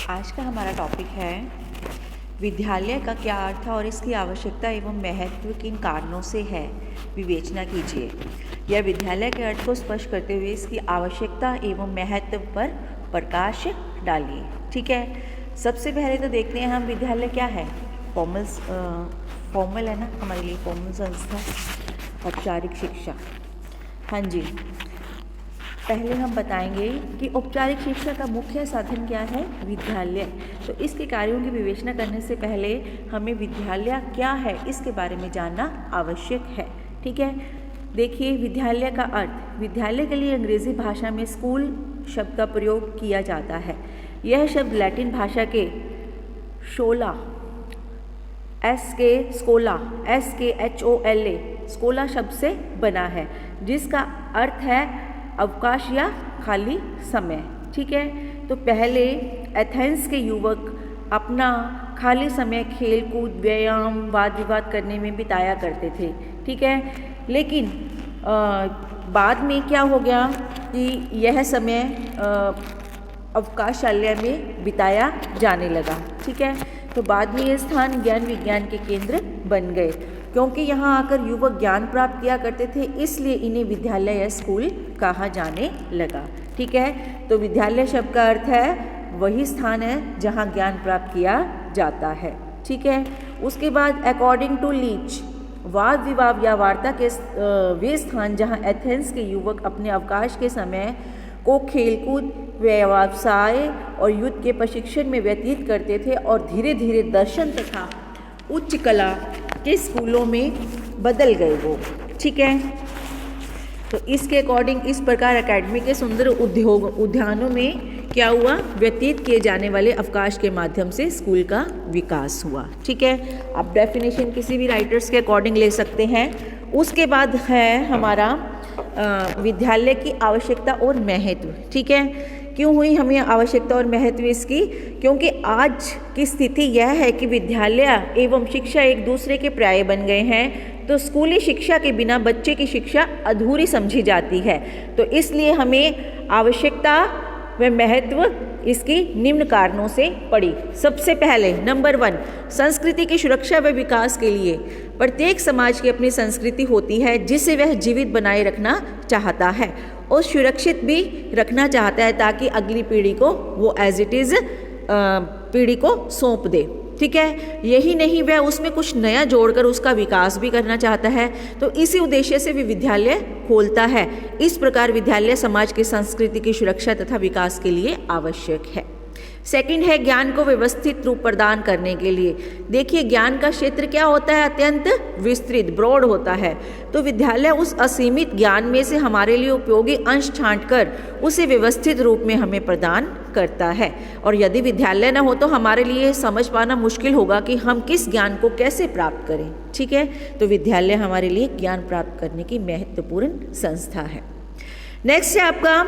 आज का हमारा टॉपिक है विद्यालय का क्या अर्थ है और इसकी आवश्यकता एवं महत्व किन कारणों से है, विवेचना कीजिए। यह विद्यालय के अर्थ को स्पष्ट करते हुए इसकी आवश्यकता एवं महत्व पर प्रकाश डालिए। ठीक है, सबसे पहले तो देखते हैं हम विद्यालय क्या है। फॉर्मल है ना हमारे लिए, फॉर्मल संस्था, औपचारिक शिक्षा। हाँ जी, पहले हम बताएंगे कि औपचारिक शिक्षा का मुख्य साधन क्या है, विद्यालय। तो इसके कार्यों की विवेचना करने से पहले हमें विद्यालय क्या है इसके बारे में जानना आवश्यक है। ठीक है, देखिए विद्यालय का अर्थ। विद्यालय के लिए अंग्रेजी भाषा में स्कूल शब्द का प्रयोग किया जाता है। यह शब्द लैटिन भाषा के स्कोला शब्द से बना है, जिसका अर्थ है अवकाश या खाली समय। ठीक है, तो पहले एथेंस के युवक अपना खाली समय खेल कूद, व्यायाम, वाद विवाद करने में बिताया करते थे। ठीक है, लेकिन बाद में क्या हो गया कि यह समय अवकाशालय में बिताया जाने लगा। ठीक है, तो बाद में ये स्थान ज्ञान विज्ञान के केंद्र बन गए, क्योंकि यहाँ आकर युवक ज्ञान प्राप्त किया करते थे, इसलिए इन्हें विद्यालय या स्कूल कहा जाने लगा। ठीक है, तो विद्यालय शब्द का अर्थ है वही स्थान है जहाँ ज्ञान प्राप्त किया जाता है। ठीक है, उसके बाद अकॉर्डिंग टू लीच, वाद विवाद या वार्ता के वे स्थान जहाँ एथेंस के युवक अपने अवकाश के समय को खेलकूद, व्यवसाय और युद्ध के प्रशिक्षण में व्यतीत करते थे और धीरे धीरे दर्शन तथा उच्च कला के स्कूलों में बदल गए वो। ठीक है, तो इसके अकॉर्डिंग इस प्रकार एकेडमी के सुंदर उद्यानों में क्या हुआ, व्यतीत किए जाने वाले अवकाश के माध्यम से स्कूल का विकास हुआ। ठीक है, आप डेफिनेशन किसी भी राइटर्स के अकॉर्डिंग ले सकते हैं। उसके बाद है हमारा विद्यालय की आवश्यकता और महत्व। ठीक है, क्यों हुई हमें आवश्यकता और महत्व इसकी, क्योंकि आज की स्थिति यह है कि विद्यालय एवं शिक्षा एक दूसरे के पर्याय बन गए हैं। तो स्कूली शिक्षा के बिना बच्चे की शिक्षा अधूरी समझी जाती है। तो इसलिए हमें आवश्यकता व महत्व इसकी निम्न कारणों से पड़ी। सबसे पहले नंबर 1, संस्कृति की सुरक्षा व विकास के लिए प्रत्येक समाज की अपनी संस्कृति होती है, जिसे वह जीवित बनाए रखना चाहता है और सुरक्षित भी रखना चाहता है, ताकि अगली पीढ़ी को वो एज इट इज़ पीढ़ी को सौंप दे। ठीक है, यही नहीं, वह उसमें कुछ नया जोड़कर उसका विकास भी करना चाहता है। तो इसी उद्देश्य से भी विद्यालय खोलता है। इस प्रकार विद्यालय समाज की संस्कृति की सुरक्षा तथा विकास के लिए आवश्यक है। सेकंड है ज्ञान को व्यवस्थित रूप प्रदान करने के लिए। देखिए, ज्ञान का क्षेत्र क्या होता है, अत्यंत विस्तृत, ब्रॉड होता है। तो विद्यालय उस असीमित ज्ञान में से हमारे लिए उपयोगी अंश छांटकर उसे व्यवस्थित रूप में हमें प्रदान करता है। और यदि विद्यालय न हो तो हमारे लिए समझ पाना मुश्किल होगा कि हम किस ज्ञान को कैसे प्राप्त करें। ठीक है, तो विद्यालय हमारे लिए ज्ञान प्राप्त करने की महत्वपूर्ण संस्था है। नेक्स्ट है आपका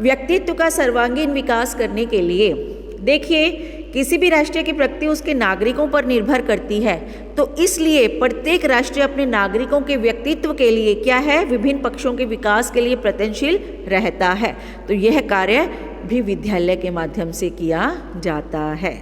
व्यक्तित्व का सर्वांगीण विकास करने के लिए। देखिए, किसी भी राष्ट्र की प्रगति उसके नागरिकों पर निर्भर करती है। तो इसलिए प्रत्येक राष्ट्र अपने नागरिकों के व्यक्तित्व के लिए क्या है, विभिन्न पक्षों के विकास के लिए प्रयत्नशील रहता है। तो यह कार्य भी विद्यालय के माध्यम से किया जाता है।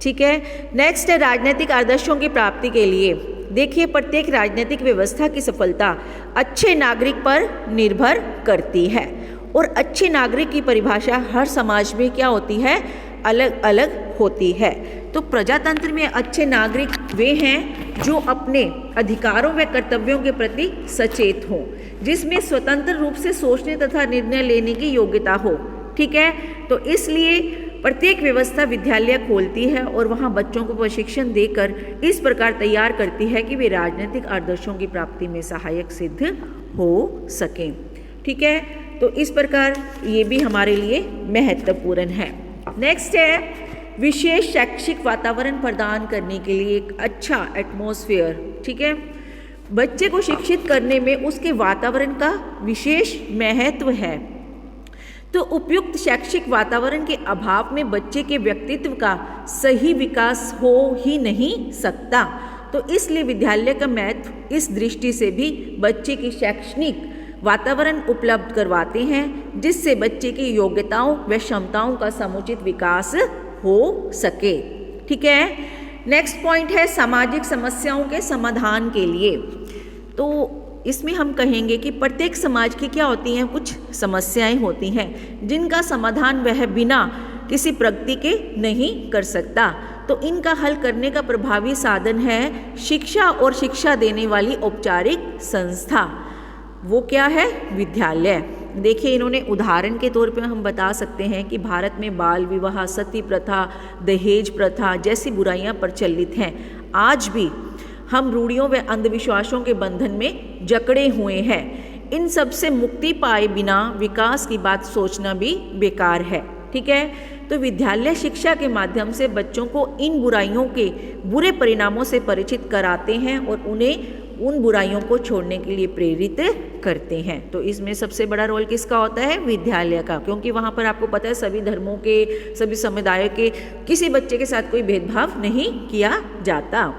ठीक है, नेक्स्ट है राजनीतिक आदर्शों की प्राप्ति के लिए। देखिए, प्रत्येक राजनीतिक व्यवस्था की सफलता अच्छे नागरिक पर निर्भर करती है, और अच्छे नागरिक की परिभाषा हर समाज में क्या होती है, अलग अलग होती है। तो प्रजातंत्र में अच्छे नागरिक वे हैं जो अपने अधिकारों व कर्तव्यों के प्रति सचेत हों, जिसमें स्वतंत्र रूप से सोचने तथा निर्णय लेने की योग्यता हो। ठीक है, तो इसलिए प्रत्येक व्यवस्था विद्यालय खोलती है और वहाँ बच्चों को प्रशिक्षण देकर इस प्रकार तैयार करती है कि वे राजनीतिक आदर्शों की प्राप्ति में सहायक सिद्ध हो सकें। ठीक है, तो इस प्रकार ये भी हमारे लिए महत्वपूर्ण है। नेक्स्ट है विशेष शैक्षिक वातावरण प्रदान करने के लिए एक अच्छा एटमॉस्फेयर। ठीक है, बच्चे को शिक्षित करने में उसके वातावरण का विशेष महत्व है। तो उपयुक्त शैक्षिक वातावरण के अभाव में बच्चे के व्यक्तित्व का सही विकास हो ही नहीं सकता। तो इसलिए विद्यालय का महत्व इस दृष्टि से भी बच्चे की शैक्षणिक वातावरण उपलब्ध करवाते हैं, जिससे बच्चे की योग्यताओं व क्षमताओं का समुचित विकास हो सके। ठीक है। नेक्स्ट पॉइंट है सामाजिक समस्याओं के समाधान के लिए। तो इसमें हम कहेंगे कि प्रत्येक समाज की क्या होती हैं, कुछ समस्याएं होती हैं जिनका समाधान वह बिना किसी प्रगति के नहीं कर सकता। तो इनका हल करने का प्रभावी साधन है शिक्षा और शिक्षा देने वाली औपचारिक संस्था। वो क्या है? विद्यालय। देखिए, इन्होंने उदाहरण के तौर पे हम बता सकते हैं कि भारत में बाल विवाह, सती प्रथा, दहेज प्रथा जैसी बुराइयां प्रचलित हैं। आज भी हम रूढ़ियों व अंधविश्वासों के बंधन में जकड़े हुए हैं। इन सब से मुक्ति पाए बिना विकास की बात सोचना भी बेकार है। ठीक है। तो विद्यालय शिक्षा के माध्यम से बच्चों को इन बुराइयों के बुरे परिणामों से परिचित कराते हैं और उन्हें उन बुराइयों को छोड़ने के लिए प्रेरित करते हैं। तो इसमें सबसे बड़ा रोल किसका होता है? विद्यालय का, क्योंकि वहाँ पर आपको पता है सभी धर्मों के, सभी समुदायों के किसी बच्चे के साथ कोई भेदभाव नहीं किया जाता।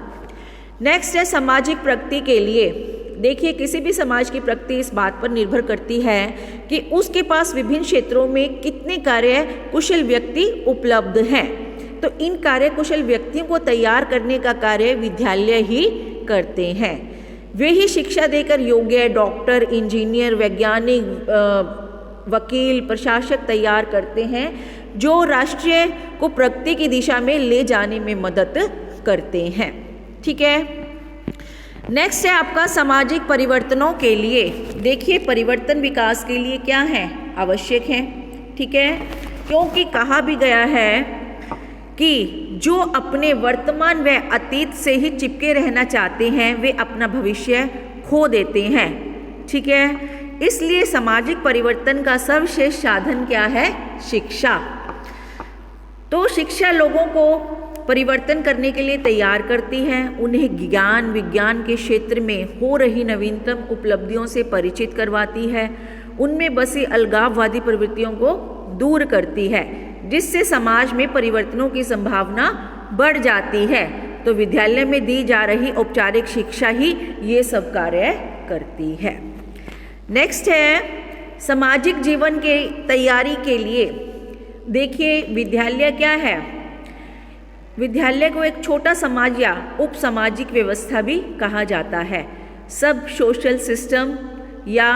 नेक्स्ट है सामाजिक प्रगति के लिए। देखिए, किसी भी समाज की प्रगति इस बात पर निर्भर करती है कि उसके पास विभिन्न क्षेत्रों में कितने कार्य कुशल व्यक्ति उपलब्ध हैं। तो इन कार्य कुशल व्यक्तियों को तैयार करने का कार्य विद्यालय ही करते हैं। वे ही शिक्षा देकर योग्य डॉक्टर, इंजीनियर, वैज्ञानिक, वकील, प्रशासक तैयार करते हैं जो राष्ट्र को प्रगति की दिशा में ले जाने में मदद करते हैं। ठीक है। नेक्स्ट है आपका सामाजिक परिवर्तनों के लिए। देखिए, परिवर्तन विकास के लिए क्या है? आवश्यक है। ठीक है। क्योंकि कहा भी गया है कि जो अपने वर्तमान व अतीत से ही चिपके रहना चाहते हैं वे अपना भविष्य खो देते हैं। ठीक है। इसलिए सामाजिक परिवर्तन का सर्वश्रेष्ठ साधन क्या है? शिक्षा। तो शिक्षा लोगों को परिवर्तन करने के लिए तैयार करती है, उन्हें ज्ञान विज्ञान के क्षेत्र में हो रही नवीनतम उपलब्धियों से परिचित करवाती है, उनमें बसी अलगाववादी प्रवृत्तियों को दूर करती है, जिससे समाज में परिवर्तनों की संभावना बढ़ जाती है। तो विद्यालय में दी जा रही औपचारिक शिक्षा ही ये सब कार्य करती है। नेक्स्ट है सामाजिक जीवन के तैयारी के लिए। देखिए, विद्यालय क्या है? विद्यालय को एक छोटा समाज या उप सामाजिक व्यवस्था भी कहा जाता है। सब सोशल सिस्टम या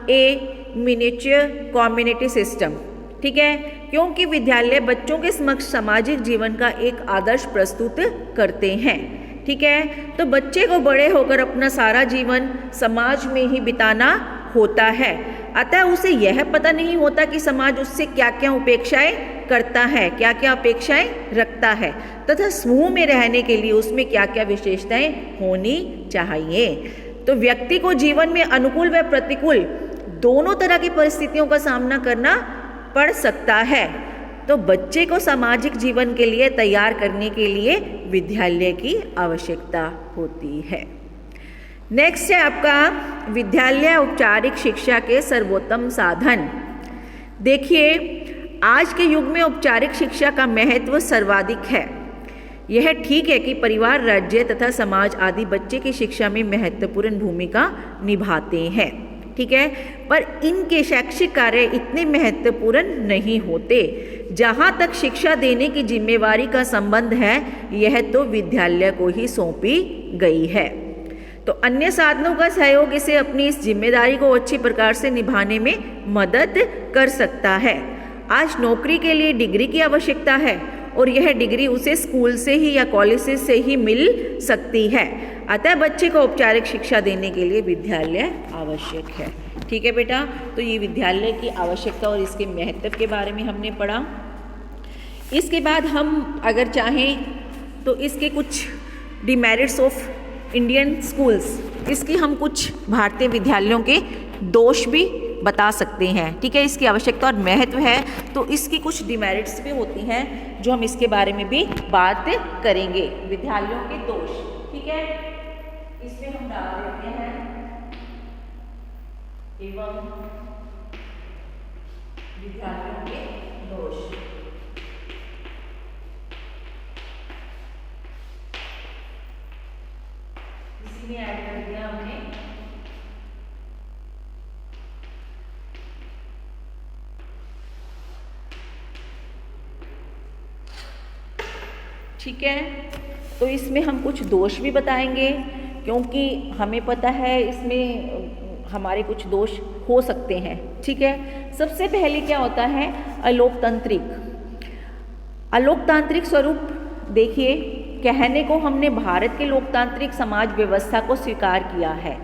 ए मिनिएचर कम्युनिटी सिस्टम। ठीक है। क्योंकि विद्यालय बच्चों के समक्ष सामाजिक जीवन का एक आदर्श प्रस्तुत करते हैं। ठीक है। तो बच्चे को बड़े होकर अपना सारा जीवन समाज में ही बिताना होता है, अतः उसे यह पता नहीं होता कि समाज उससे क्या क्या अपेक्षाएं करता है, क्या क्या अपेक्षाएं रखता है तथा समूह में रहने के लिए उसमें क्या क्या विशेषताएं होनी चाहिए। तो व्यक्ति को जीवन में अनुकूल व प्रतिकूल दोनों तरह की परिस्थितियों का सामना करना पड़ सकता है। तो बच्चे को सामाजिक जीवन के लिए तैयार करने के लिए विद्यालय की आवश्यकता होती है। नेक्स्ट है आपका विद्यालय औपचारिक शिक्षा के सर्वोत्तम साधन। देखिए, आज के युग में औपचारिक शिक्षा का महत्व सर्वाधिक है। यह ठीक है कि परिवार, राज्य तथा समाज आदि बच्चे की शिक्षा में महत्वपूर्ण भूमिका निभाते हैं। ठीक है। पर इनके शैक्षिक कार्य इतने महत्वपूर्ण नहीं होते। जहाँ तक शिक्षा देने की जिम्मेवारी का संबंध है, यह तो विद्यालय को ही सौंपी गई है। तो अन्य साधनों का सहयोग इसे अपनी इस जिम्मेदारी को अच्छी प्रकार से निभाने में मदद कर सकता है। आज नौकरी के लिए डिग्री की आवश्यकता है और यह डिग्री उसे स्कूल से ही या कॉलेज से ही मिल सकती है। अतः बच्चे को औपचारिक शिक्षा देने के लिए विद्यालय आवश्यक है। ठीक है बेटा, तो ये विद्यालय की आवश्यकता और इसके महत्व के बारे में हमने पढ़ा। इसके बाद हम अगर चाहें तो इसके कुछ डिमेरिट्स ऑफ इंडियन स्कूल्स, इसकी हम कुछ भारतीय विद्यालयों के दोष भी बता सकते हैं। ठीक है। इसकी आवश्यकता और महत्व है तो इसकी कुछ डिमेरिट्स भी होती हैं जो हम इसके बारे में भी बात करेंगे। विद्यालयों के दोष। ठीक है। इसमें हम डाल देते हैं एवं विद्यालयों के दोष। इसी में ऐड कर दिया हमने ठीक है। तो इसमें हम कुछ दोष भी बताएंगे, क्योंकि हमें पता है इसमें हमारे कुछ दोष हो सकते हैं। ठीक है, सबसे पहले क्या होता है, अलोकतांत्रिक स्वरूप। देखिए, कहने को हमने भारत के लोकतांत्रिक समाज व्यवस्था को स्वीकार किया है,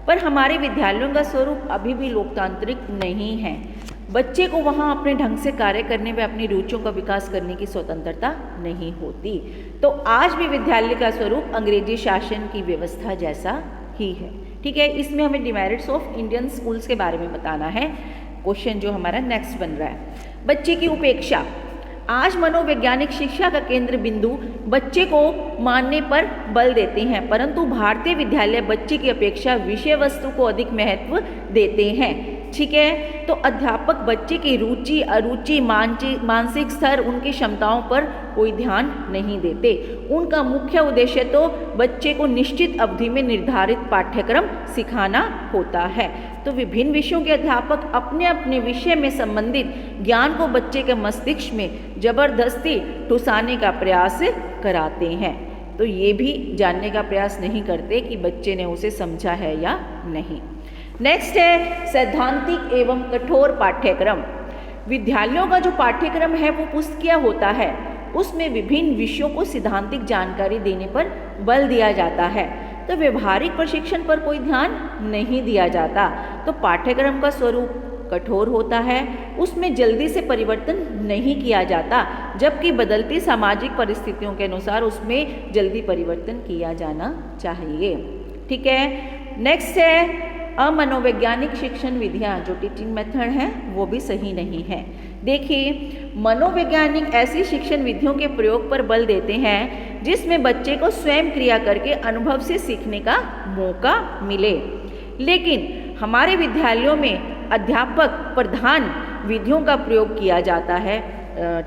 पर हमारे विद्यालयों का स्वरूप अभी भी लोकतांत्रिक नहीं है। बच्चे को वहाँ अपने ढंग से कार्य करने व अपनी रुचियों का विकास करने की स्वतंत्रता नहीं होती। तो आज भी विद्यालय का स्वरूप अंग्रेजी शासन की व्यवस्था जैसा ही है। ठीक है, इसमें हमें डिमेरिट्स ऑफ इंडियन स्कूल्स के बारे में बताना है। क्वेश्चन जो हमारा नेक्स्ट बन रहा है, बच्चे की उपेक्षा। आज मनोवैज्ञानिक शिक्षा का केंद्र बिंदु बच्चे को मानने पर बल देते हैं, परंतु भारतीय विद्यालय बच्चे की अपेक्षा विषय वस्तु को अधिक महत्व देते हैं। ठीक है, तो अध्यापक बच्चे की रुचि, अरुचि, मानसिक स्तर, उनकी क्षमताओं पर कोई ध्यान नहीं देते। उनका मुख्य उद्देश्य तो बच्चे को निश्चित अवधि में निर्धारित पाठ्यक्रम सिखाना होता है। तो विभिन्न विषयों के अध्यापक अपने अपने विषय में संबंधित ज्ञान को बच्चे के मस्तिष्क में जबरदस्ती ठुसाने का प्रयास कराते हैं। तो ये भी जानने का प्रयास नहीं करते कि बच्चे ने उसे समझा है या नहीं। नेक्स्ट है सैद्धांतिक एवं कठोर पाठ्यक्रम। विद्यालयों का जो पाठ्यक्रम है वो पुस्तकीय होता है, उसमें विभिन्न विषयों को सिद्धांतिक जानकारी देने पर बल दिया जाता है, तो व्यवहारिक प्रशिक्षण पर कोई ध्यान नहीं दिया जाता। तो पाठ्यक्रम का स्वरूप कठोर होता है, उसमें जल्दी से परिवर्तन नहीं किया जाता, जबकि बदलती सामाजिक परिस्थितियों के अनुसार उसमें जल्दी परिवर्तन किया जाना चाहिए। ठीक है, नेक्स्ट है अमनोवैज्ञानिक शिक्षण विधियाँ, जो टीचिंग मेथड हैं वो भी सही नहीं है। देखिए, मनोवैज्ञानिक ऐसी शिक्षण विधियों के प्रयोग पर बल देते हैं जिसमें बच्चे को स्वयं क्रिया करके अनुभव से सीखने का मौका मिले, लेकिन हमारे विद्यालयों में अध्यापक प्रधान विधियों का प्रयोग किया जाता है।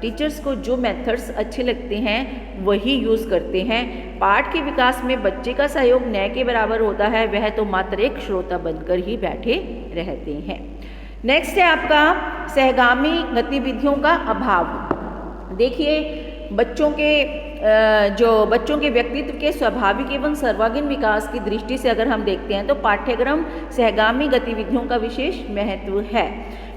टीचर्स को जो मेथड्स अच्छे लगते हैं वही यूज़ करते हैं। पाठ के विकास में बच्चे का सहयोग न के बराबर होता है, वह तो मात्र एक श्रोता बनकर ही बैठे रहते हैं। नेक्स्ट है आपका सहगामी गतिविधियों का अभाव। देखिए, बच्चों के व्यक्तित्व के स्वाभाविक एवं सर्वांगीण विकास की दृष्टि से अगर हम देखते हैं तो पाठ्यक्रम सहगामी गतिविधियों का विशेष महत्व है,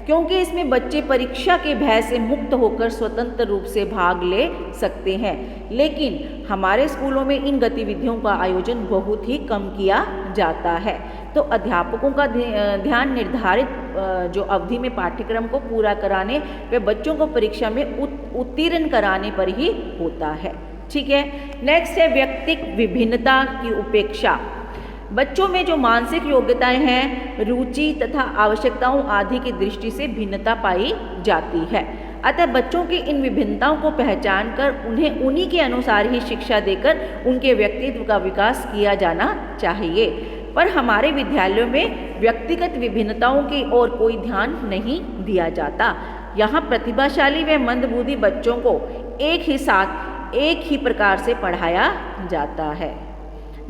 क्योंकि इसमें बच्चे परीक्षा के भय से मुक्त होकर स्वतंत्र रूप से भाग ले सकते हैं। लेकिन हमारे स्कूलों में इन गतिविधियों का आयोजन बहुत ही कम किया जाता है। तो अध्यापकों का ध्यान निर्धारित जो अवधि में पाठ्यक्रम को पूरा कराने व बच्चों को परीक्षा में उत्तीर्ण कराने पर ही होता है। ठीक है, नेक्स्ट है व्यक्तिक विभिन्नता की उपेक्षा। बच्चों में जो मानसिक योग्यताएं हैं, रुचि तथा आवश्यकताओं आदि की दृष्टि से भिन्नता पाई जाती है, अतः बच्चों की इन विभिन्नताओं को पहचान कर उन्हें उन्हीं के अनुसार ही शिक्षा देकर उनके व्यक्तित्व का विकास किया जाना चाहिए। पर हमारे विद्यालयों में व्यक्तिगत विभिन्नताओं की ओर कोई ध्यान नहीं दिया जाता। यहाँ प्रतिभाशाली व मंदबुद्धि बच्चों को एक ही साथ एक ही प्रकार से पढ़ाया जाता है।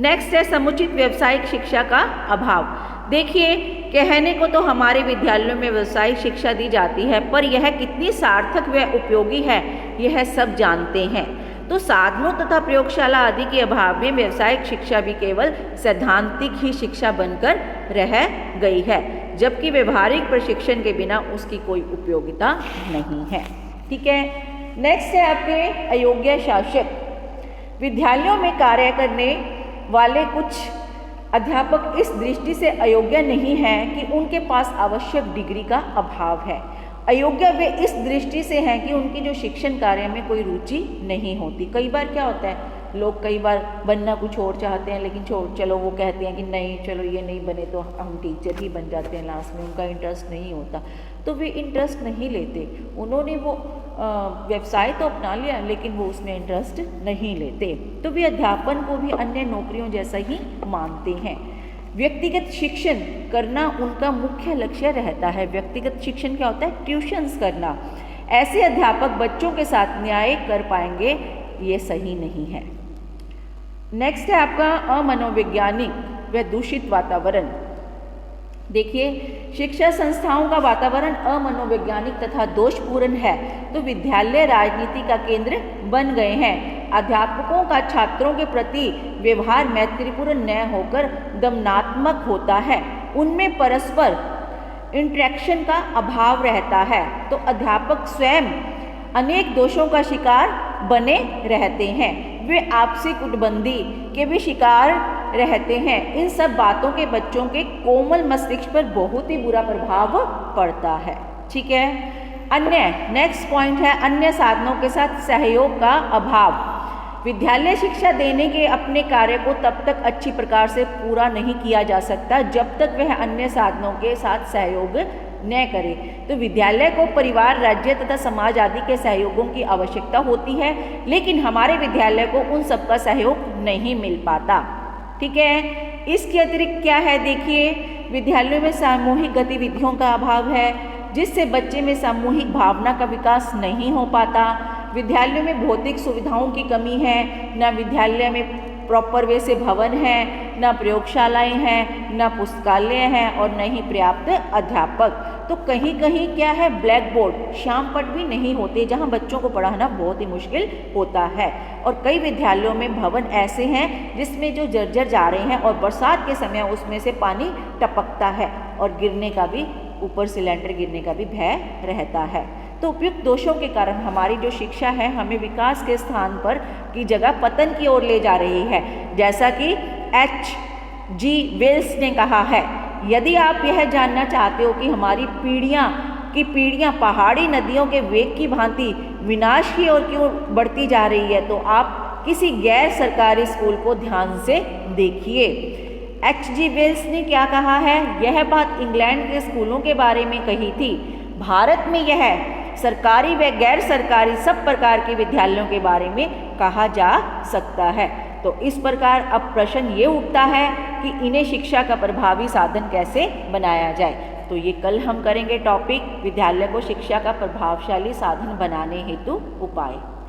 नेक्स्ट है समुचित व्यावसायिक शिक्षा का अभाव। देखिए, कहने को तो हमारे विद्यालयों में व्यावसायिक शिक्षा दी जाती है, पर यह कितनी सार्थक व उपयोगी है यह सब जानते हैं। तो साधनों तथा प्रयोगशाला आदि के अभाव में व्यावसायिक शिक्षा भी केवल सैद्धांतिक ही शिक्षा बनकर रह गई है, जबकि व्यवहारिक प्रशिक्षण के बिना उसकी कोई उपयोगिता नहीं है। ठीक है, नेक्स्ट है आपके अयोग्य शासक। विद्यालयों में कार्य करने वाले कुछ अध्यापक इस दृष्टि से अयोग्य नहीं हैं कि उनके पास आवश्यक डिग्री का अभाव है। अयोग्य वे इस दृष्टि से हैं कि उनकी जो शिक्षण कार्य में कोई रुचि नहीं होती। कई बार क्या होता है, लोग कई बार बनना कुछ और चाहते हैं, लेकिन चलो वो कहते हैं कि नहीं, चलो ये नहीं बने तो हम टीचर ही बन जाते हैं लास्ट में, उनका इंटरेस्ट नहीं होता, तो वे इंटरेस्ट नहीं लेते। उन्होंने वो व्यवसाय तो अपना लिया, लेकिन वो उसमें इंटरेस्ट नहीं लेते, तो वे अध्यापन को भी अन्य नौकरियों जैसा ही मानते हैं। व्यक्तिगत शिक्षण करना उनका मुख्य लक्ष्य रहता है। व्यक्तिगत शिक्षण क्या होता है? ट्यूशन्स करना। ऐसे अध्यापक बच्चों के साथ न्याय कर पाएंगे, ये सही नहीं है। नेक्स्ट है आपका अमनोवैज्ञानिक व दूषित वातावरण। देखिए, शिक्षा संस्थाओं का वातावरण अमनोवैज्ञानिक तथा दोषपूर्ण है, तो विद्यालय राजनीति का केंद्र बन गए हैं। अध्यापकों का छात्रों के प्रति व्यवहार मैत्रीपूर्ण न होकर दमनात्मक होता है, उनमें परस्पर इंटरेक्शन का अभाव रहता है, तो अध्यापक स्वयं अनेक दोषों का शिकार बने रहते हैं, वे आपसी कूटबंदी के भी शिकार रहते हैं। इन सब बातों के बच्चों के कोमल मस्तिष्क पर बहुत ही बुरा प्रभाव पड़ता है। ठीक है, अन्य नेक्स्ट पॉइंट है अन्य साधनों के साथ सहयोग का अभाव। विद्यालय शिक्षा देने के अपने कार्य को तब तक अच्छी प्रकार से पूरा नहीं किया जा सकता जब तक वह अन्य साधनों के साथ सहयोग न करे। तो विद्यालय को परिवार, राज्य तथा समाज आदि के सहयोगों की आवश्यकता होती है, लेकिन हमारे विद्यालय को उन सबका सहयोग नहीं मिल पाता। ठीक है, इसके अतिरिक्त क्या है, देखिए विद्यालयों में सामूहिक गतिविधियों का अभाव है, जिससे बच्चे में सामूहिक भावना का विकास नहीं हो पाता। विद्यालयों में भौतिक सुविधाओं की कमी है, न विद्यालय में प्रॉपर वे से भवन है, न प्रयोगशालाएं हैं, न पुस्तकालय हैं और न ही पर्याप्त अध्यापक। तो कहीं कहीं क्या है, ब्लैक बोर्ड, श्याम पट भी नहीं होते, जहां बच्चों को पढ़ाना बहुत ही मुश्किल होता है। और कई विद्यालयों में भवन ऐसे हैं जिसमें जो जर्जर जा रहे हैं और बरसात के समय उसमें से पानी टपकता है और गिरने का भी, ऊपर से लेंटर गिरने का भी भय रहता है। तो उपयुक्त दोषों के कारण हमारी जो शिक्षा है हमें विकास के स्थान पर की जगह पतन की ओर ले जा रही है। जैसा कि H.G. वेल्स ने कहा है, यदि आप यह जानना चाहते हो कि हमारी पीढ़ियाँ पहाड़ी नदियों के वेग की भांति विनाश की ओर क्यों बढ़ती जा रही है, तो आप किसी गैर सरकारी स्कूल को ध्यान से देखिए। H.G. वेल्स ने क्या कहा है, यह बात इंग्लैंड के स्कूलों के बारे में कही थी। भारत में यह सरकारी व गैर सरकारी सब प्रकार के विद्यालयों के बारे में कहा जा सकता है। तो इस प्रकार अब प्रश्न ये उठता है कि इन्हें शिक्षा का प्रभावी साधन कैसे बनाया जाए। तो ये कल हम करेंगे टॉपिक विद्यालय को शिक्षा का प्रभावशाली साधन बनाने हेतु उपाय।